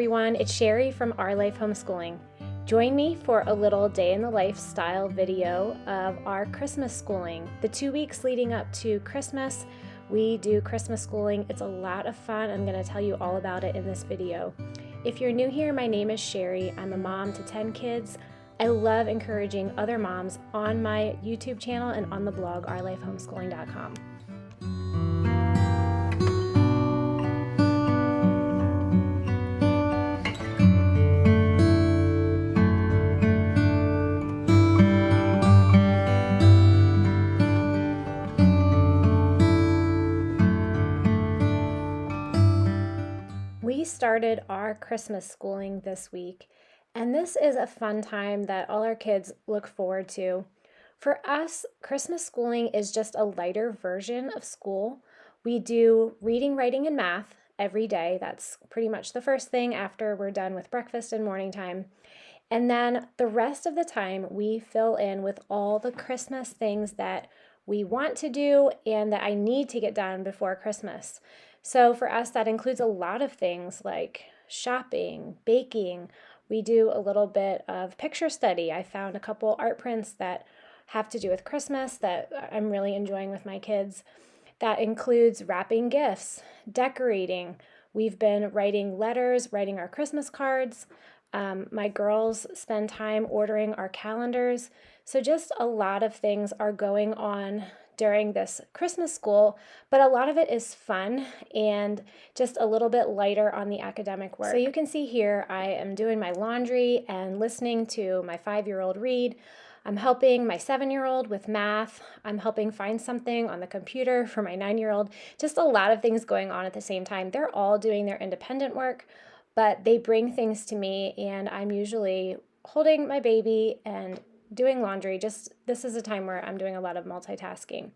everyone, it's Sherry from Our Life Homeschooling. Join me for a little day in the life style video of our Christmas schooling. The 2 weeks leading up to Christmas, we do Christmas schooling. It's a lot of fun. I'm going to tell you all about it in this video. If you're new here, my name is Sherry. I'm a mom to 10 kids. I love encouraging other moms on my YouTube channel and on the blog, ourlifehomeschooling.com. We started our Christmas schooling this week, and this is a fun time that all our kids look forward to. For us, Christmas schooling is just a lighter version of school. We do reading, writing, and math every day. That's pretty much the first thing after we're done with breakfast and morning time. And then the rest of the time, we fill in with all the Christmas things that we want to do and that I need to get done before Christmas. So for us, that includes a lot of things like shopping, baking. We do a little bit of picture study. I found a couple art prints that have to do with Christmas that I'm really enjoying with my kids. That includes wrapping gifts, decorating. We've been writing letters, writing our Christmas cards. My girls spend time ordering our calendars. So just a lot of things are going on during this Christmas school, but a lot of it is fun and just a little bit lighter on the academic work. So you can see here, I am doing my laundry and listening to my 5-year-old read. I'm helping my 7-year-old with math. I'm helping find something on the computer for my 9-year-old. Just a lot of things going on at the same time. They're all doing their independent work, but they bring things to me, and I'm usually holding my baby and doing laundry. This is a time where I'm doing a lot of multitasking.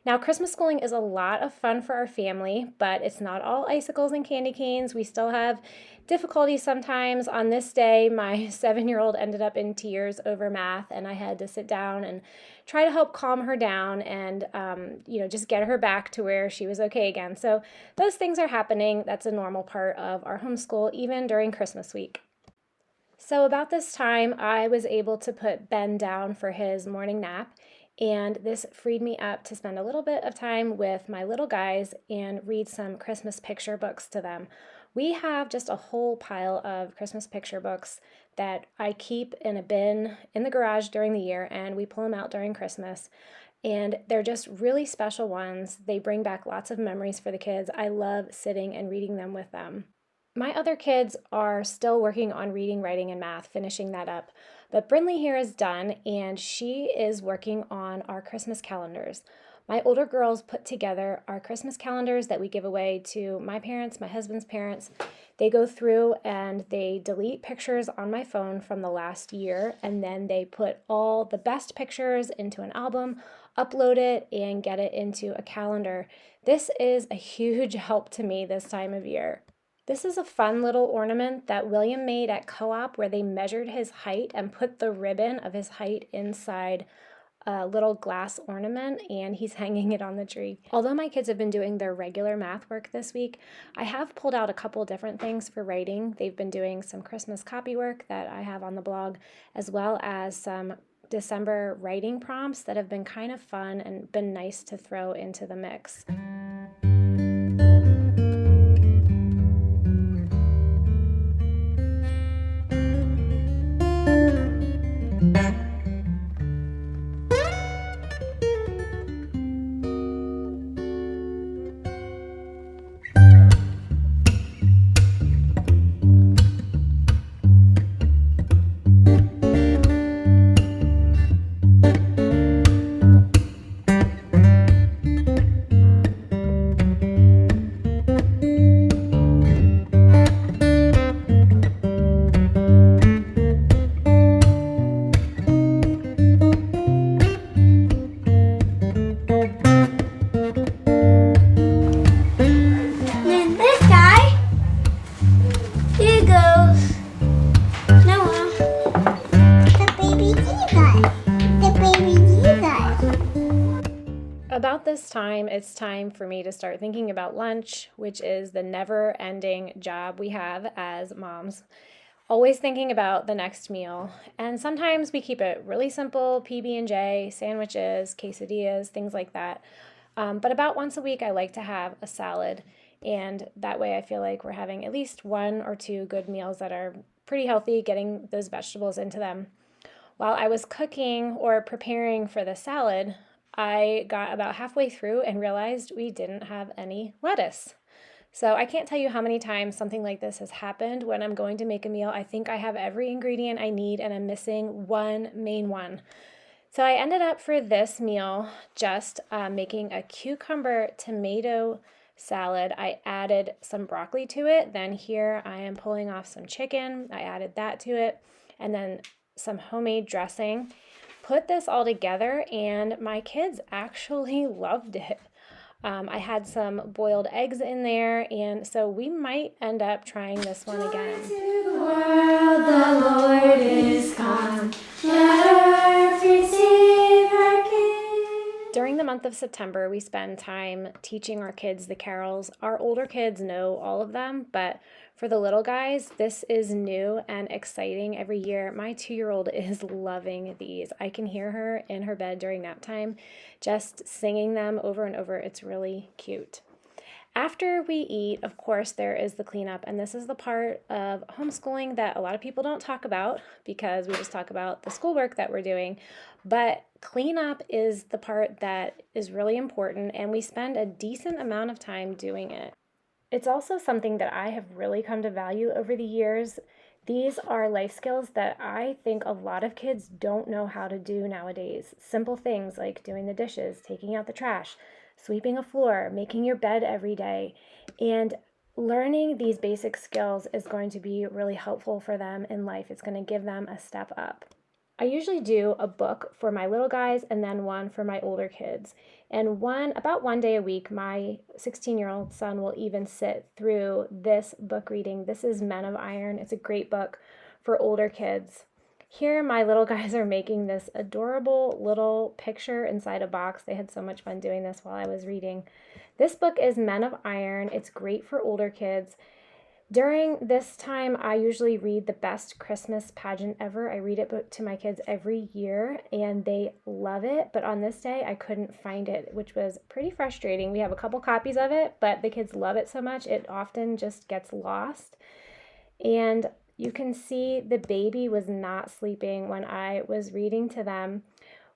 Now, Christmas schooling is a lot of fun for our family, but it's not all icicles and candy canes. We still have difficulties sometimes. On this day, my 7-year-old ended up in tears over math, and I had to sit down and try to help calm her down and just get her back to where she was okay again. So those things are happening. That's a normal part of our homeschool, even during Christmas week. So about this time, I was able to put Ben down for his morning nap, and this freed me up to spend a little bit of time with my little guys and read some Christmas picture books to them. We have just a whole pile of Christmas picture books that I keep in a bin in the garage during the year, and we pull them out during Christmas. And they're just really special ones. They bring back lots of memories for the kids. I love sitting and reading them with them. My other kids are still working on reading, writing, and math, finishing that up. But Brinley here is done, and she is working on our Christmas calendars. My older girls put together our Christmas calendars that we give away to my parents, my husband's parents. They go through and they delete pictures on my phone from the last year, and then they put all the best pictures into an album, upload it, and get it into a calendar. This is a huge help to me this time of year. This is a fun little ornament that William made at Co-op where they measured his height and put the ribbon of his height inside a little glass ornament, and he's hanging it on the tree. Although my kids have been doing their regular math work this week, I have pulled out a couple different things for writing. They've been doing some Christmas copywork that I have on the blog, as well as some December writing prompts that have been kind of fun and been nice to throw into the mix. it's time for me to start thinking about lunch, which is the never-ending job we have as moms. Always thinking about the next meal. And sometimes we keep it really simple, PB&J, sandwiches, quesadillas, things like that. But about once a week, I like to have a salad. And that way I feel like we're having at least one or two good meals that are pretty healthy, getting those vegetables into them. While I was cooking or preparing for the salad, I got about halfway through and realized we didn't have any lettuce. So I can't tell you how many times something like this has happened when I'm going to make a meal. I think I have every ingredient I need and I'm missing one main one. So I ended up for this meal just making a cucumber tomato salad. I added some broccoli to it. Then here I am pulling off some chicken. I added that to it and then some homemade dressing. Put this all together and my kids actually loved it. I had some boiled eggs in there, and so we might end up trying this one again. To the world, the Lord is come. Let earth receive her King. During the month of September, we spend time teaching our kids the carols. Our older kids know all of them, but for the little guys, this is new and exciting every year. My 2-year-old is loving these. I can hear her in her bed during nap time, just singing them over and over. It's really cute. After we eat, of course, there is the cleanup, and this is the part of homeschooling that a lot of people don't talk about because we just talk about the schoolwork that we're doing. But cleanup is the part that is really important, and we spend a decent amount of time doing it. It's also something that I have really come to value over the years. These are life skills that I think a lot of kids don't know how to do nowadays. Simple things like doing the dishes, taking out the trash, sweeping a floor, making your bed every day. And learning these basic skills is going to be really helpful for them in life. It's going to give them a step up. I usually do a book for my little guys and then one for my older kids. And about one day a week, my 16-year-old son will even sit through this book reading. This is Men of Iron. It's a great book for older kids. Here, my little guys are making this adorable little picture inside a box. They had so much fun doing this while I was reading. This book is Men of Iron. It's great for older kids. During this time, I usually read the best Christmas pageant ever. I read it to my kids every year, and they love it. But on this day, I couldn't find it, which was pretty frustrating. We have a couple copies of it, but the kids love it so much, it often just gets lost. And you can see the baby was not sleeping when I was reading to them.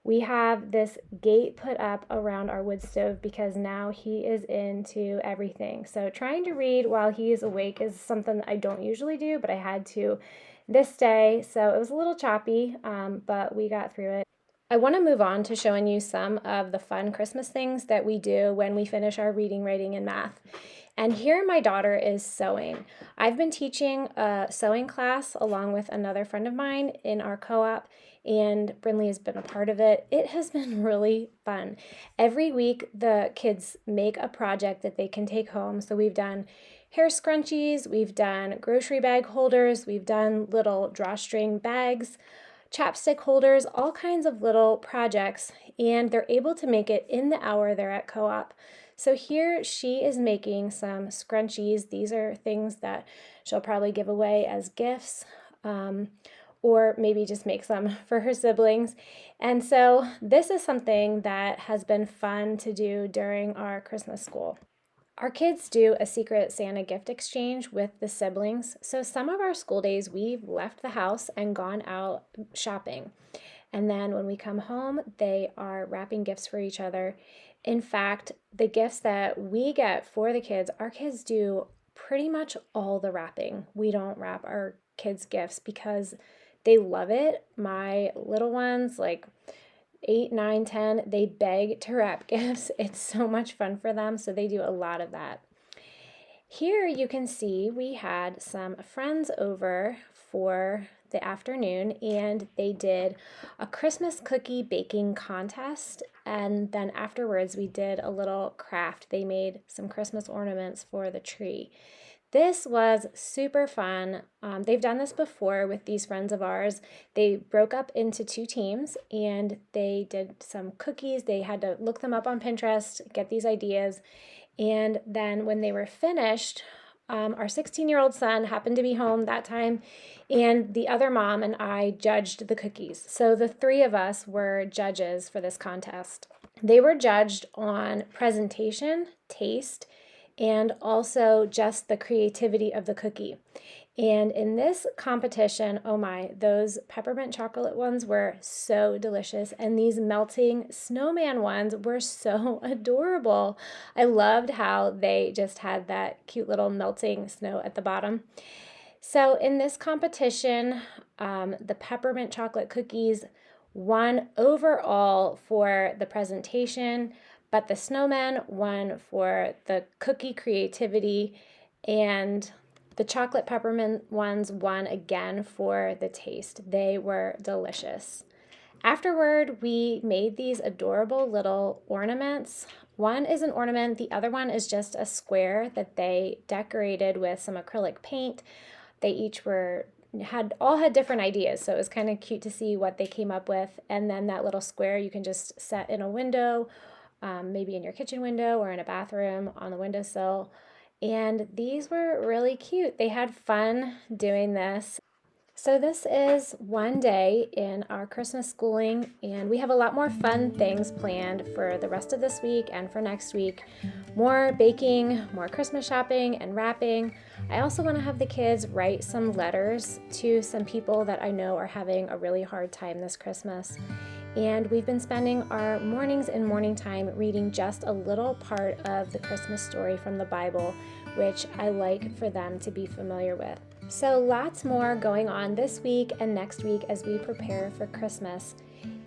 We have this gate put up around our wood stove because now he is into everything. So trying to read while he is awake is something that I don't usually do, but I had to this day. So it was a little choppy, but we got through it. I want to move on to showing you some of the fun Christmas things that we do when we finish our reading, writing, and math. And here my daughter is sewing. I've been teaching a sewing class along with another friend of mine in our co-op, and Brinley has been a part of it. It has been really fun. Every week the kids make a project that they can take home. So we've done hair scrunchies, we've done grocery bag holders, we've done little drawstring bags, chapstick holders, all kinds of little projects, and they're able to make it in the hour they're at co-op. So here she is making some scrunchies. These are things that she'll probably give away as gifts, or maybe just make some for her siblings. And so this is something that has been fun to do during our Christmas school. Our kids do a secret Santa gift exchange with the siblings. So some of our school days, we've left the house and gone out shopping. And then when we come home, they are wrapping gifts for each other. In fact, the gifts that we get for the kids, our kids do pretty much all the wrapping. We don't wrap our kids' gifts because they love it. My little ones, like 8, 9, 10, they beg to wrap gifts. It's so much fun for them, so they do a lot of that. Here you can see we had some friends over for the afternoon, and they did a Christmas cookie baking contest, and then afterwards we did a little craft. They made some Christmas ornaments for the tree. This was super fun. They've done this before with these friends of ours. They broke up into 2 teams and they did some cookies. They had to look them up on Pinterest, get these ideas. And then when they were finished, our 16-year-old son happened to be home that time, and the other mom and I judged the cookies. So the 3 of us were judges for this contest. They were judged on presentation, taste, and also just the creativity of the cookie. And in this competition, oh my, those peppermint chocolate ones were so delicious. And these melting snowman ones were so adorable. I loved how they just had that cute little melting snow at the bottom. So in this competition, the peppermint chocolate cookies won overall for the presentation, but the snowmen won for the cookie creativity, and the chocolate peppermint ones won again for the taste. They were delicious. Afterward, we made these adorable little ornaments. One is an ornament, the other one is just a square that they decorated with some acrylic paint. They each had different ideas, so it was kind of cute to see what they came up with. And then that little square you can just set in a window, maybe in your kitchen window or in a bathroom on the windowsill. And these were really cute. They had fun doing this. So this is one day in our Christmas schooling, and we have a lot more fun things planned for the rest of this week and for next week. More baking, more Christmas shopping and wrapping. I also want to have the kids write some letters to some people that I know are having a really hard time this Christmas. And we've been spending our mornings and morning time reading just a little part of the Christmas story from the Bible, which I like for them to be familiar with. So lots more going on this week and next week as we prepare for Christmas.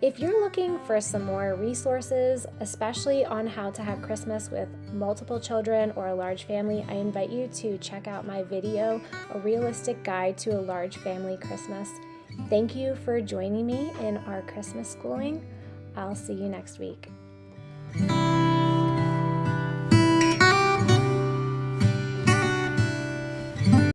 If you're looking for some more resources, especially on how to have Christmas with multiple children or a large family, I invite you to check out my video, A Realistic Guide to a Large Family Christmas. Thank you for joining me in our Christmas schooling. I'll see you next week.